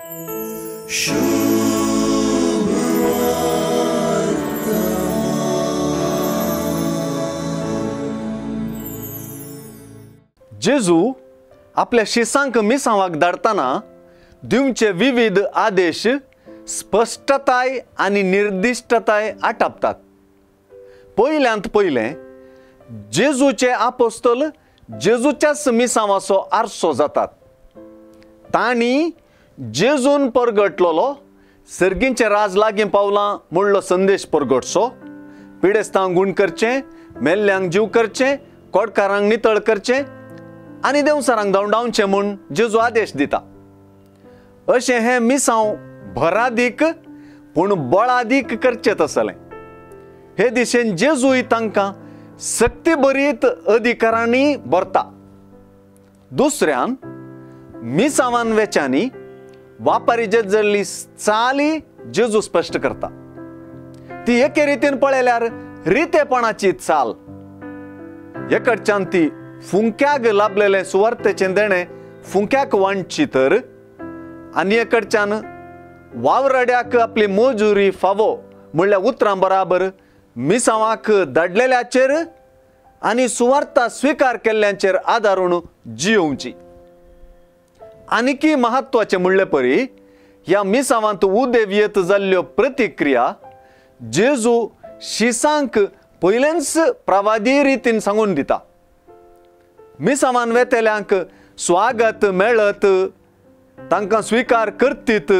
जेजू आपल्या शिसांक मिसावाक धाडताना दिवचे विविध आदेश स्पष्टताय आणि निर्दिष्टताय आटापतात. पयल्यांत पयलें जेजूचे आपोस्तल जेजूच्याच मिसावाचो आरसो जातात. तांणी जेजून परगटलोलो सर्गींचे राज लागीं पावलां म्हणलो संदेश परगटचो, पिडेस्तांक गूण करचें, मेल्ल्यांक जीव करचें, कोडकारांक नितळ करचें आनी देंवसारांक धांवडावचें म्हूण जेजू आदेश दिता. अशें हें मिसांव भरादीक पूण बळादीक करचें आसलें. हे दिशेन जेजूय तांकां सक्तीभरीत अधिकारांनी भरता. दुसऱ्यान मिसावान वेच्यांनी वापारीचे जल्ली चाली जेजू स्पश्ट करता. ती एके रितीन पळयल्यार रितेपणाची चाल. एकडच्यान ती फुंक्याक लाभलेलें सुवार्थेचें देणें फुंक्याक वांटची तर आनी एकडच्यान वावरड्याक आपली मोजुरी फावो म्हणल्यार उतरां बराबर मिसावांक धाडलेल्याचेर आनी सुवार्ता स्विकार केल्ल्यांचेर आदारून जियोवची. आनीकी महत्वाचें म्हणले परी ह्या मिसावांत उदेव्यत जाल्ल्यो प्रतिक्रिया जेजू शिसांक पयलेंच प्रवादी रितीन सांगून दिता. मिसावान वेतेल्यांक स्वागत मेळत, तांकां स्विकार करतीत,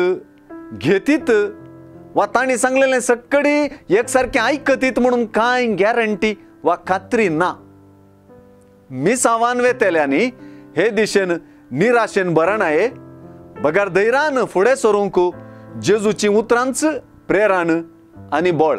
घेतीत वा तांणी सांगलेलें सक्कडी एकसारकें आयकतीत म्हणून कांय गॅरंटी वा खात्री ना. मिसावान वेतेल्यांनी हे दिशेन निराशेन बरणाये बगार धैर्यान फुडें सरूंक जेजूची उतरांच प्रेरण आनी बळ.